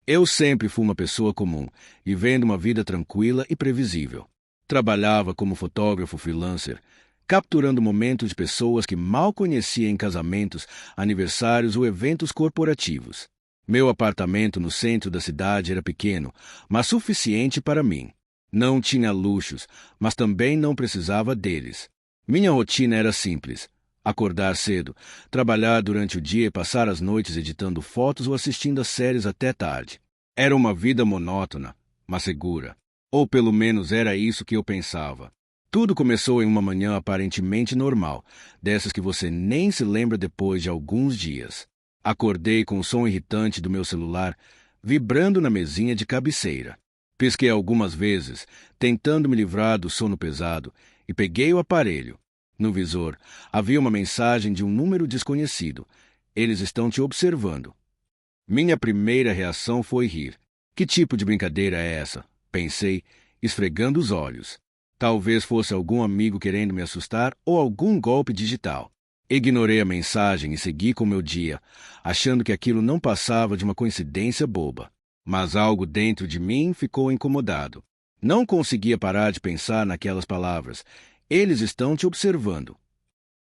Eu sempre fui uma pessoa comum, vivendo uma vida tranquila e previsível. Trabalhava como fotógrafo freelancer, capturando momentos de pessoas que mal conhecia em casamentos, aniversários ou eventos corporativos. Meu apartamento no centro da cidade era pequeno, mas suficiente para mim. Não tinha luxos, mas também não precisava deles. Minha rotina era simples: acordar cedo, trabalhar durante o dia e passar as noites editando fotos ou assistindo a séries até tarde. Era uma vida monótona, mas segura. Ou pelo menos era isso que eu pensava. Tudo começou em uma manhã aparentemente normal, dessas que você nem se lembra depois de alguns dias. Acordei com o som irritante do meu celular vibrando na mesinha de cabeceira. Pisquei algumas vezes, tentando me livrar do sono pesado, e peguei o aparelho. No visor, havia uma mensagem de um número desconhecido. Eles estão te observando. Minha primeira reação foi rir. Que tipo de brincadeira é essa? Pensei, esfregando os olhos. Talvez fosse algum amigo querendo me assustar ou algum golpe digital. Ignorei a mensagem e segui com meu dia, achando que aquilo não passava de uma coincidência boba. Mas algo dentro de mim ficou incomodado. Não conseguia parar de pensar naquelas palavras. Eles estão te observando.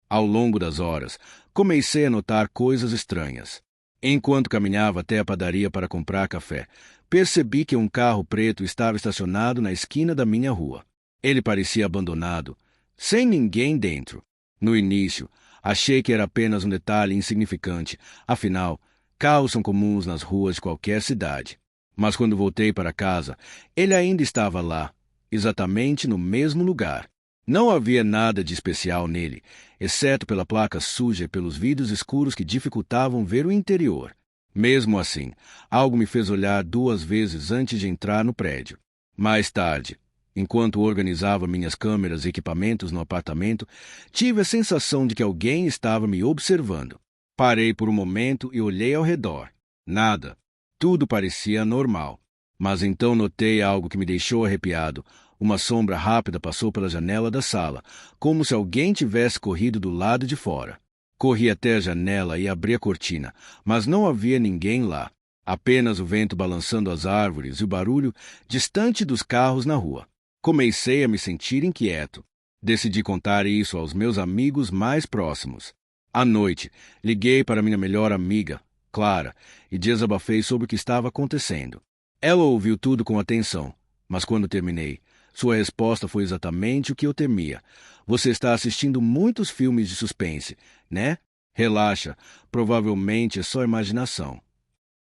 Ao longo das horas, comecei a notar coisas estranhas. Enquanto caminhava até a padaria para comprar café, percebi que um carro preto estava estacionado na esquina da minha rua. Ele parecia abandonado, sem ninguém dentro. No início, achei que era apenas um detalhe insignificante, afinal, carros são comuns nas ruas de qualquer cidade. Mas quando voltei para casa, ele ainda estava lá, exatamente no mesmo lugar. Não havia nada de especial nele, exceto pela placa suja e pelos vidros escuros que dificultavam ver o interior. Mesmo assim, algo me fez olhar 2 vezes antes de entrar no prédio. Mais tarde, enquanto organizava minhas câmeras e equipamentos no apartamento, tive a sensação de que alguém estava me observando. Parei por um momento e olhei ao redor. Nada. Tudo parecia normal. Mas então notei algo que me deixou arrepiado. Uma sombra rápida passou pela janela da sala, como se alguém tivesse corrido do lado de fora. Corri até a janela e abri a cortina, mas não havia ninguém lá. Apenas o vento balançando as árvores e o barulho distante dos carros na rua. Comecei a me sentir inquieto. Decidi contar isso aos meus amigos mais próximos. À noite, liguei para minha melhor amiga, Clara, e desabafei sobre o que estava acontecendo. Ela ouviu tudo com atenção, mas quando terminei, sua resposta foi exatamente o que eu temia. Você está assistindo muitos filmes de suspense, né? Relaxa, provavelmente é só imaginação.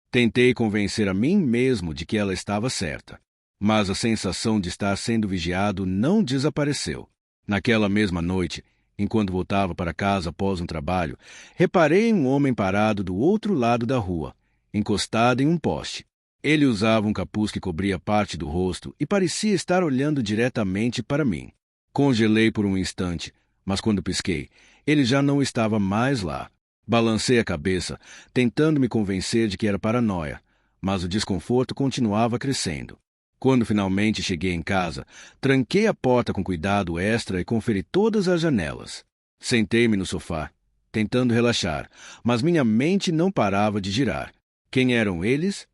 Tentei convencer a mim mesmo de que ela estava certa, mas a sensação de estar sendo vigiado não desapareceu. Naquela mesma noite, enquanto voltava para casa após um trabalho, reparei em um homem parado do outro lado da rua, encostado em um poste. Ele usava um capuz que cobria parte do rosto e parecia estar olhando diretamente para mim. Congelei por um instante, mas quando pisquei, ele já não estava mais lá. Balancei a cabeça, tentando me convencer de que era paranoia, mas o desconforto continuava crescendo. Quando finalmente cheguei em casa, tranquei a porta com cuidado extra e conferi todas as janelas. Sentei-me no sofá, tentando relaxar, mas minha mente não parava de girar. Quem eram eles?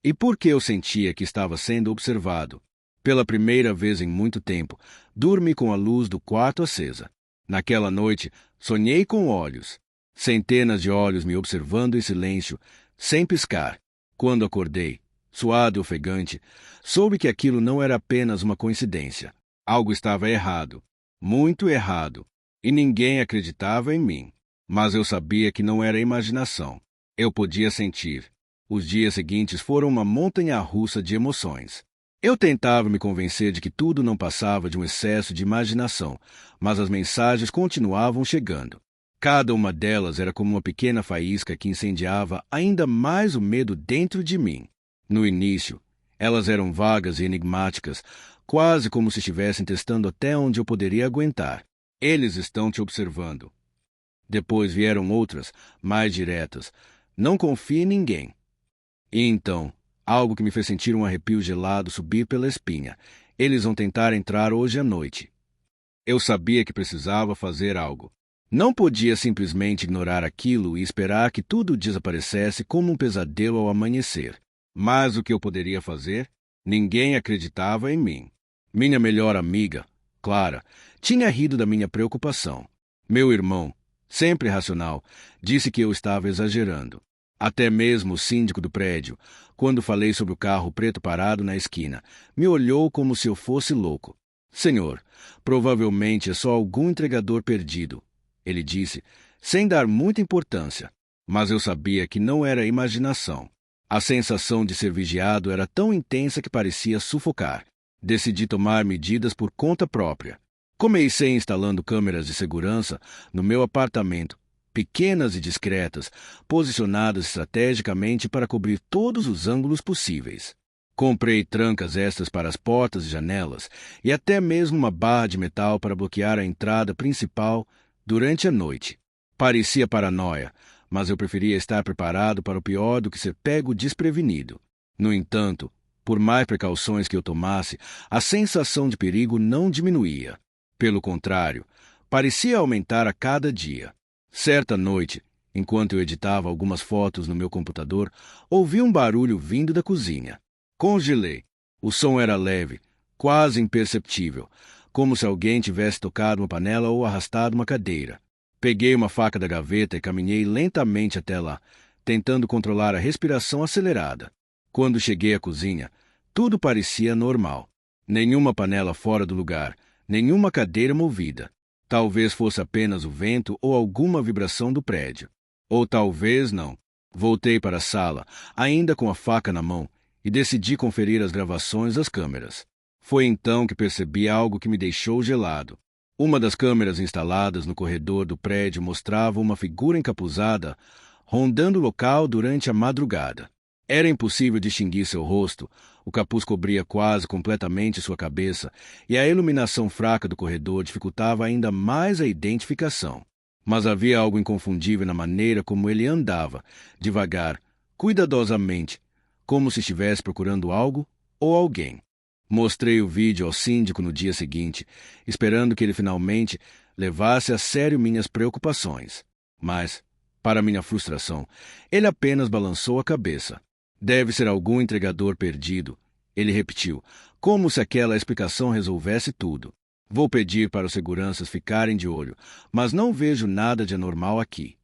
E por que eu sentia que estava sendo observado? Pela primeira vez em muito tempo, dormi com a luz do quarto acesa. Naquela noite, sonhei com olhos. Centenas de olhos me observando em silêncio, sem piscar. Quando acordei, suado e ofegante, soube que aquilo não era apenas uma coincidência. Algo estava errado, muito errado, e ninguém acreditava em mim. Mas eu sabia que não era imaginação. Eu podia sentir. Os dias seguintes foram uma montanha-russa de emoções. Eu tentava me convencer de que tudo não passava de um excesso de imaginação, mas as mensagens continuavam chegando. Cada uma delas era como uma pequena faísca que incendiava ainda mais o medo dentro de mim. No início, elas eram vagas e enigmáticas, quase como se estivessem testando até onde eu poderia aguentar. Eles estão te observando. Depois vieram outras, mais diretas. Não confie em ninguém. E então, algo que me fez sentir um arrepio gelado subir pela espinha. Eles vão tentar entrar hoje à noite. Eu sabia que precisava fazer algo. Não podia simplesmente ignorar aquilo e esperar que tudo desaparecesse como um pesadelo ao amanhecer. Mas o que eu poderia fazer? Ninguém acreditava em mim. Minha melhor amiga, Clara, tinha rido da minha preocupação. Meu irmão, sempre racional, disse que eu estava exagerando. Até mesmo o síndico do prédio, quando falei sobre o carro preto parado na esquina, me olhou como se eu fosse louco. Senhor, provavelmente é só algum entregador perdido, ele disse, sem dar muita importância. Mas eu sabia que não era imaginação. A sensação de ser vigiado era tão intensa que parecia sufocar. Decidi tomar medidas por conta própria. Comecei instalando câmeras de segurança no meu apartamento, pequenas e discretas, posicionadas estrategicamente para cobrir todos os ângulos possíveis. Comprei trancas extras para as portas e janelas e até mesmo uma barra de metal para bloquear a entrada principal durante a noite. Parecia paranoia, mas eu preferia estar preparado para o pior do que ser pego desprevenido. No entanto, por mais precauções que eu tomasse, a sensação de perigo não diminuía. Pelo contrário, parecia aumentar a cada dia. Certa noite, enquanto eu editava algumas fotos no meu computador, ouvi um barulho vindo da cozinha. Congelei. O som era leve, quase imperceptível, como se alguém tivesse tocado uma panela ou arrastado uma cadeira. Peguei uma faca da gaveta e caminhei lentamente até lá, tentando controlar a respiração acelerada. Quando cheguei à cozinha, tudo parecia normal. Nenhuma panela fora do lugar, nenhuma cadeira movida. Talvez fosse apenas o vento ou alguma vibração do prédio. Ou talvez não. Voltei para a sala, ainda com a faca na mão, e decidi conferir as gravações das câmeras. Foi então que percebi algo que me deixou gelado. Uma das câmeras instaladas no corredor do prédio mostrava uma figura encapuzada rondando o local durante a madrugada. Era impossível distinguir seu rosto, o capuz cobria quase completamente sua cabeça e a iluminação fraca do corredor dificultava ainda mais a identificação. Mas havia algo inconfundível na maneira como ele andava, devagar, cuidadosamente, como se estivesse procurando algo ou alguém. Mostrei o vídeo ao síndico no dia seguinte, esperando que ele finalmente levasse a sério minhas preocupações. Mas, para minha frustração, ele apenas balançou a cabeça. Deve ser algum entregador perdido, ele repetiu, como se aquela explicação resolvesse tudo. Vou pedir para os seguranças ficarem de olho, mas não vejo nada de anormal aqui.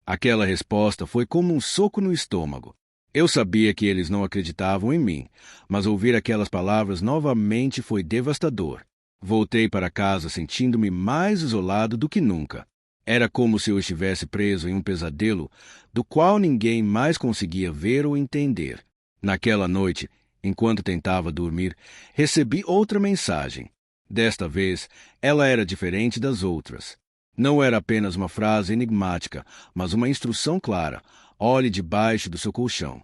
Aquela resposta foi como um soco no estômago. Eu sabia que eles não acreditavam em mim, mas ouvir aquelas palavras novamente foi devastador. Voltei para casa sentindo-me mais isolado do que nunca. Era como se eu estivesse preso em um pesadelo do qual ninguém mais conseguia ver ou entender. Naquela noite, enquanto tentava dormir, recebi outra mensagem. Desta vez, ela era diferente das outras. Não era apenas uma frase enigmática, mas uma instrução clara. Olhe debaixo do seu colchão.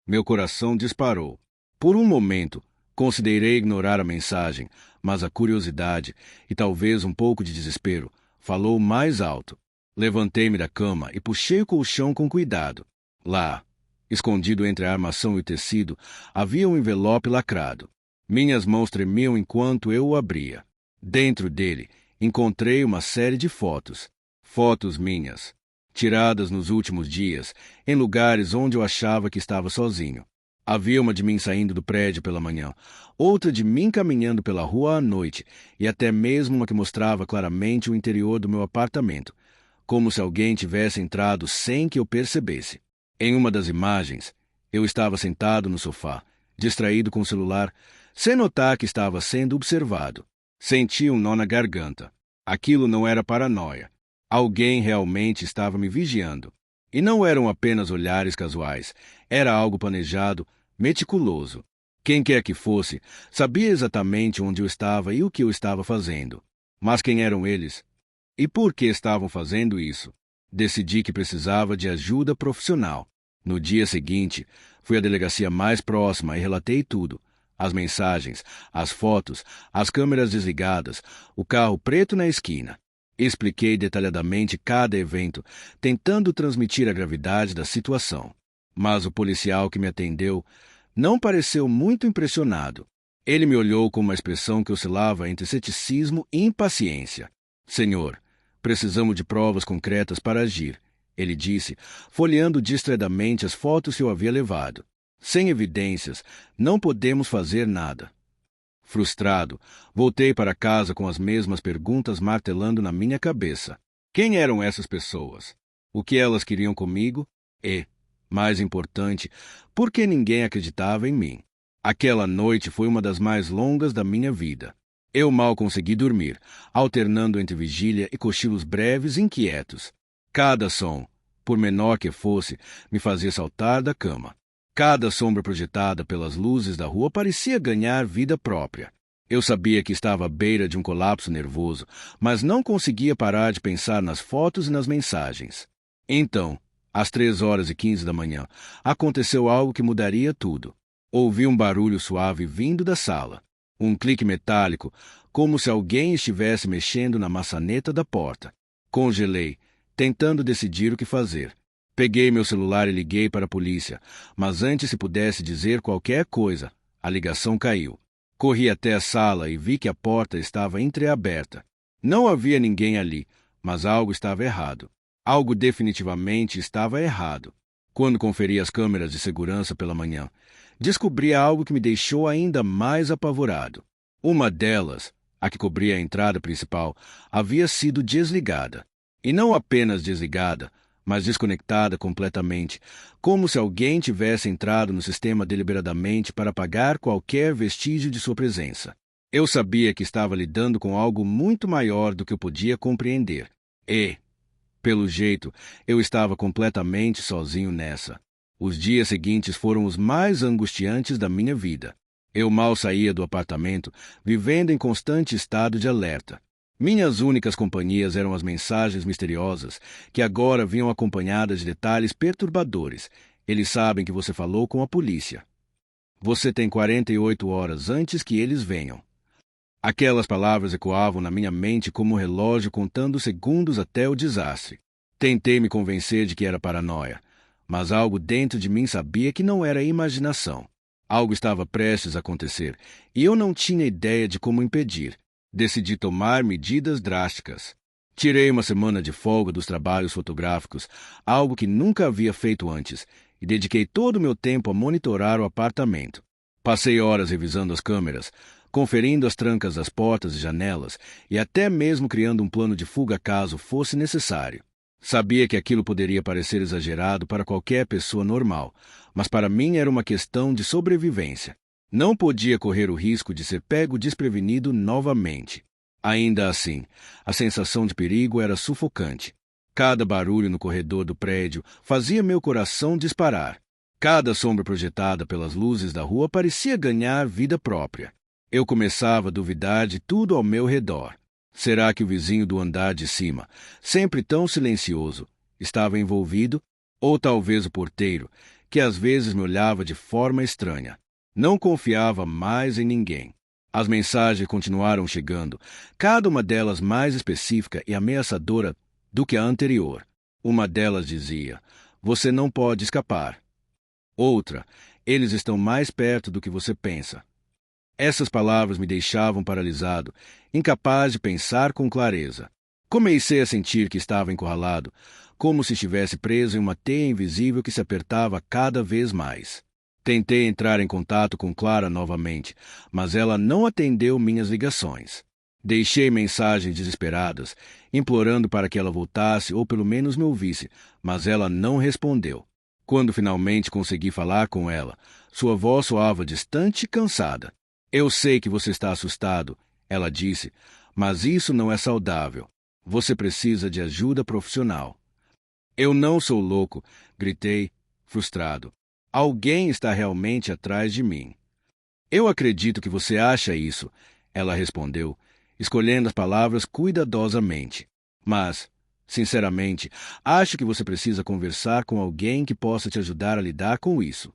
Meu coração disparou. Por um momento, considerei ignorar a mensagem, mas a curiosidade, e talvez um pouco de desespero, falou mais alto. Levantei-me da cama e puxei o colchão com cuidado. Lá, escondido entre a armação e o tecido, havia um envelope lacrado. Minhas mãos tremiam enquanto eu o abria. Dentro dele, encontrei uma série de fotos. Fotos minhas, tiradas nos últimos dias, em lugares onde eu achava que estava sozinho. Havia uma de mim saindo do prédio pela manhã, outra de mim caminhando pela rua à noite, e até mesmo uma que mostrava claramente o interior do meu apartamento, como se alguém tivesse entrado sem que eu percebesse. Em uma das imagens, eu estava sentado no sofá, distraído com o celular, sem notar que estava sendo observado. Senti um nó na garganta. Aquilo não era paranoia. Alguém realmente estava me vigiando. E não eram apenas olhares casuais. Era algo planejado, meticuloso. Quem quer que fosse, sabia exatamente onde eu estava e o que eu estava fazendo. Mas quem eram eles? E por que estavam fazendo isso? Decidi que precisava de ajuda profissional. No dia seguinte, fui à delegacia mais próxima e relatei tudo. As mensagens, as fotos, as câmeras desligadas, o carro preto na esquina. Expliquei detalhadamente cada evento, tentando transmitir a gravidade da situação. Mas o policial que me atendeu não pareceu muito impressionado. Ele me olhou com uma expressão que oscilava entre ceticismo e impaciência. Senhor, precisamos de provas concretas para agir, ele disse, folheando distraidamente as fotos que eu havia levado. Sem evidências, não podemos fazer nada. Frustrado, voltei para casa com as mesmas perguntas martelando na minha cabeça. Quem eram essas pessoas? O que elas queriam comigo? E, mais importante, por que ninguém acreditava em mim? Aquela noite foi uma das mais longas da minha vida. Eu mal consegui dormir, alternando entre vigília e cochilos breves e inquietos. Cada som, por menor que fosse, me fazia saltar da cama. Cada sombra projetada pelas luzes da rua parecia ganhar vida própria. Eu sabia que estava à beira de um colapso nervoso, mas não conseguia parar de pensar nas fotos e nas mensagens. Então, às 3h15 da manhã, aconteceu algo que mudaria tudo. Ouvi um barulho suave vindo da sala. Um clique metálico, como se alguém estivesse mexendo na maçaneta da porta. Congelei, tentando decidir o que fazer. Peguei meu celular e liguei para a polícia, mas antes se pudesse dizer qualquer coisa, a ligação caiu. Corri até a sala e vi que a porta estava entreaberta. Não havia ninguém ali, mas algo estava errado. Algo definitivamente estava errado. Quando conferi as câmeras de segurança pela manhã, descobri algo que me deixou ainda mais apavorado. Uma delas, a que cobria a entrada principal, havia sido desligada. E não apenas desligada, mas desconectada completamente, como se alguém tivesse entrado no sistema deliberadamente para apagar qualquer vestígio de sua presença. Eu sabia que estava lidando com algo muito maior do que eu podia compreender. E, pelo jeito, eu estava completamente sozinho nessa. Os dias seguintes foram os mais angustiantes da minha vida. Eu mal saía do apartamento, vivendo em constante estado de alerta. Minhas únicas companhias eram as mensagens misteriosas, que agora vinham acompanhadas de detalhes perturbadores. Eles sabem que você falou com a polícia. Você tem 48 horas antes que eles venham. Aquelas palavras ecoavam na minha mente como um relógio contando segundos até o desastre. Tentei me convencer de que era paranoia, mas algo dentro de mim sabia que não era imaginação. Algo estava prestes a acontecer, e eu não tinha ideia de como impedir. Decidi tomar medidas drásticas. Tirei uma semana de folga dos trabalhos fotográficos, algo que nunca havia feito antes, e dediquei todo o meu tempo a monitorar o apartamento. Passei horas revisando as câmeras, conferindo as trancas das portas e janelas e até mesmo criando um plano de fuga caso fosse necessário. Sabia que aquilo poderia parecer exagerado para qualquer pessoa normal, mas para mim era uma questão de sobrevivência. Não podia correr o risco de ser pego desprevenido novamente. Ainda assim, a sensação de perigo era sufocante. Cada barulho no corredor do prédio fazia meu coração disparar. Cada sombra projetada pelas luzes da rua parecia ganhar vida própria. Eu começava a duvidar de tudo ao meu redor. Será que o vizinho do andar de cima, sempre tão silencioso, estava envolvido? Ou talvez o porteiro, que às vezes me olhava de forma estranha. Não confiava mais em ninguém. As mensagens continuaram chegando, cada uma delas mais específica e ameaçadora do que a anterior. Uma delas dizia: "Você não pode escapar." Outra: "Eles estão mais perto do que você pensa." Essas palavras me deixavam paralisado, incapaz de pensar com clareza. Comecei a sentir que estava encurralado, como se estivesse preso em uma teia invisível que se apertava cada vez mais. Tentei entrar em contato com Clara novamente, mas ela não atendeu minhas ligações. Deixei mensagens desesperadas, implorando para que ela voltasse ou pelo menos me ouvisse, mas ela não respondeu. Quando finalmente consegui falar com ela, sua voz soava distante e cansada. "Eu sei que você está assustado", ela disse, "mas isso não é saudável. Você precisa de ajuda profissional." "Eu não sou louco", gritei, frustrado. "Alguém está realmente atrás de mim." "Eu acredito que você acha isso", ela respondeu, escolhendo as palavras cuidadosamente. "Mas, sinceramente, acho que você precisa conversar com alguém que possa te ajudar a lidar com isso."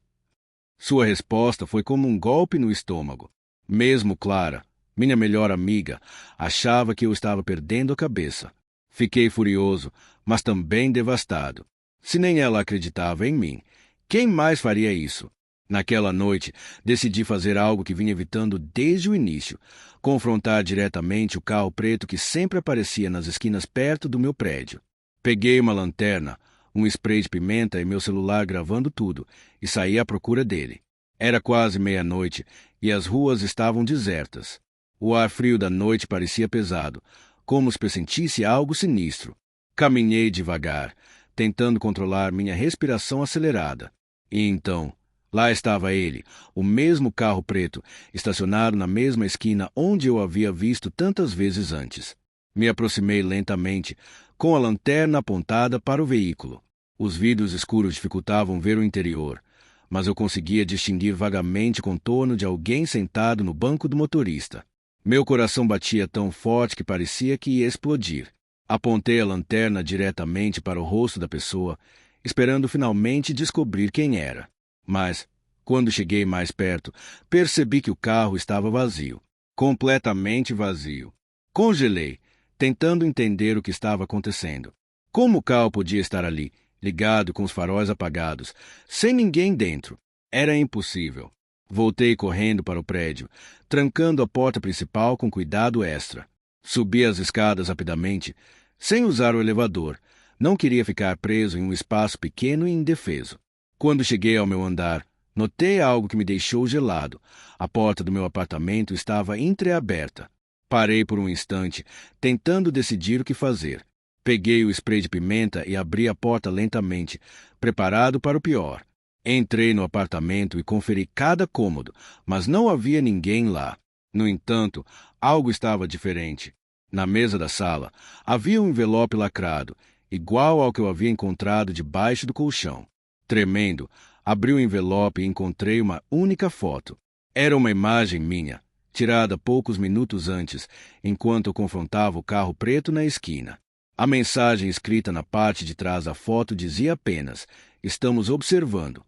Sua resposta foi como um golpe no estômago. Mesmo Clara, minha melhor amiga, achava que eu estava perdendo a cabeça. Fiquei furioso, mas também devastado. Se nem ela acreditava em mim, quem mais faria isso? Naquela noite, decidi fazer algo que vinha evitando desde o início: confrontar diretamente o carro preto que sempre aparecia nas esquinas perto do meu prédio. Peguei uma lanterna, um spray de pimenta e meu celular gravando tudo, e saí à procura dele. Era quase meia-noite e as ruas estavam desertas. O ar frio da noite parecia pesado, como se pressentisse algo sinistro. Caminhei devagar, tentando controlar minha respiração acelerada. E então, lá estava ele, o mesmo carro preto, estacionado na mesma esquina onde eu havia visto tantas vezes antes. Me aproximei lentamente, com a lanterna apontada para o veículo. Os vidros escuros dificultavam ver o interior, mas eu conseguia distinguir vagamente o contorno de alguém sentado no banco do motorista. Meu coração batia tão forte que parecia que ia explodir. Apontei a lanterna diretamente para o rosto da pessoa, esperando finalmente descobrir quem era. Mas, quando cheguei mais perto, percebi que o carro estava vazio. Completamente vazio. Congelei, tentando entender o que estava acontecendo. Como o carro podia estar ali, ligado com os faróis apagados, sem ninguém dentro? Era impossível. Voltei correndo para o prédio, trancando a porta principal com cuidado extra. Subi as escadas rapidamente, sem usar o elevador. Não queria ficar preso em um espaço pequeno e indefeso. Quando cheguei ao meu andar, notei algo que me deixou gelado. A porta do meu apartamento estava entreaberta. Parei por um instante, tentando decidir o que fazer. Peguei o spray de pimenta e abri a porta lentamente, preparado para o pior. Entrei no apartamento e conferi cada cômodo, mas não havia ninguém lá. No entanto, algo estava diferente. Na mesa da sala, havia um envelope lacrado, igual ao que eu havia encontrado debaixo do colchão. Tremendo, abri o envelope e encontrei uma única foto. Era uma imagem minha, tirada poucos minutos antes, enquanto eu confrontava o carro preto na esquina. A mensagem escrita na parte de trás da foto dizia apenas: "Estamos observando."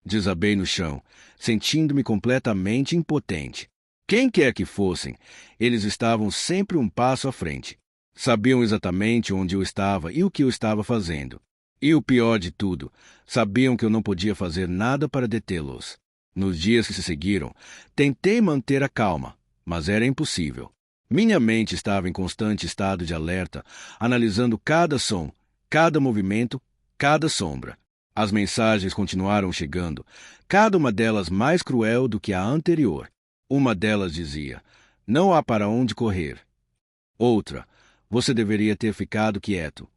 Desabei no chão, sentindo-me completamente impotente. Quem quer que fossem, eles estavam sempre um passo à frente. Sabiam exatamente onde eu estava e o que eu estava fazendo. E o pior de tudo, sabiam que eu não podia fazer nada para detê-los. Nos dias que se seguiram, tentei manter a calma, mas era impossível. Minha mente estava em constante estado de alerta, analisando cada som, cada movimento, cada sombra. As mensagens continuaram chegando, cada uma delas mais cruel do que a anterior. Uma delas dizia: "Não há para onde correr." Outra: "Você deveria ter ficado quieto."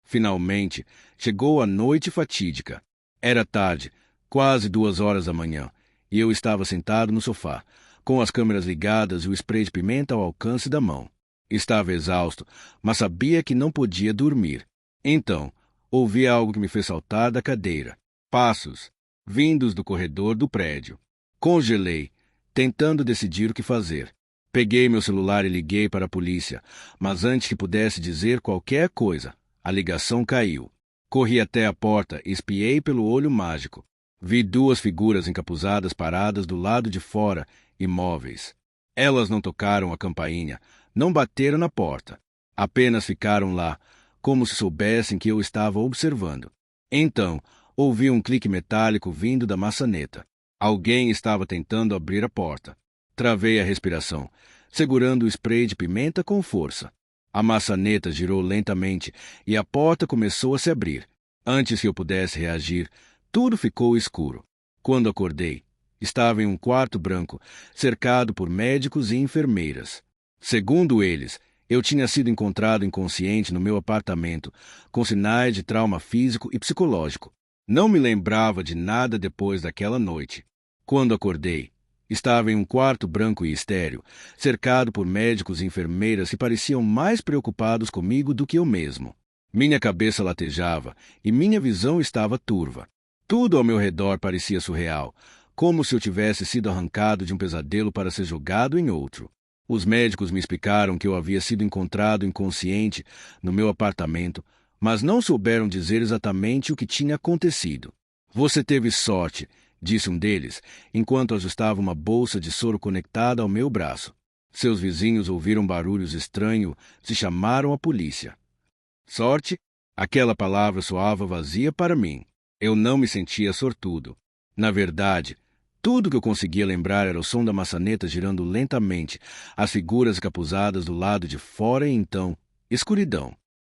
Finalmente, chegou a noite fatídica. Era tarde, quase 2 horas da manhã, e eu estava sentado no sofá, com as câmeras ligadas e o spray de pimenta ao alcance da mão. Estava exausto, mas sabia que não podia dormir. Então, ouvi algo que me fez saltar da cadeira. Passos, vindos do corredor do prédio. Congelei, tentando decidir o que fazer. Peguei meu celular e liguei para a polícia, mas antes que pudesse dizer qualquer coisa, a ligação caiu. Corri até a porta e espiei pelo olho mágico. Vi 2 figuras encapuzadas paradas do lado de fora, imóveis. Elas não tocaram a campainha, não bateram na porta. Apenas ficaram lá, como se soubessem que eu estava observando. Então, ouvi um clique metálico vindo da maçaneta. Alguém estava tentando abrir a porta. Travei a respiração, segurando o spray de pimenta com força. A maçaneta girou lentamente e a porta começou a se abrir. Antes que eu pudesse reagir, tudo ficou escuro. Quando acordei, estava em um quarto branco, cercado por médicos e enfermeiras. Segundo eles, eu tinha sido encontrado inconsciente no meu apartamento, com sinais de trauma físico e psicológico. Não me lembrava de nada depois daquela noite. Quando acordei, estava em um quarto branco e estéril, cercado por médicos e enfermeiras que pareciam mais preocupados comigo do que eu mesmo. Minha cabeça latejava e minha visão estava turva. Tudo ao meu redor parecia surreal, como se eu tivesse sido arrancado de um pesadelo para ser jogado em outro. Os médicos me explicaram que eu havia sido encontrado inconsciente no meu apartamento, mas não souberam dizer exatamente o que tinha acontecido. "Você teve sorte", disse um deles, enquanto ajustava uma bolsa de soro conectada ao meu braço. Seus vizinhos ouviram barulhos estranhos e chamaram a polícia. Sorte? Aquela palavra soava vazia para mim. Eu não me sentia sortudo. Na verdade, tudo que eu conseguia lembrar era o som da maçaneta girando lentamente, as figuras encapuzadas do lado de fora e então, escuridão.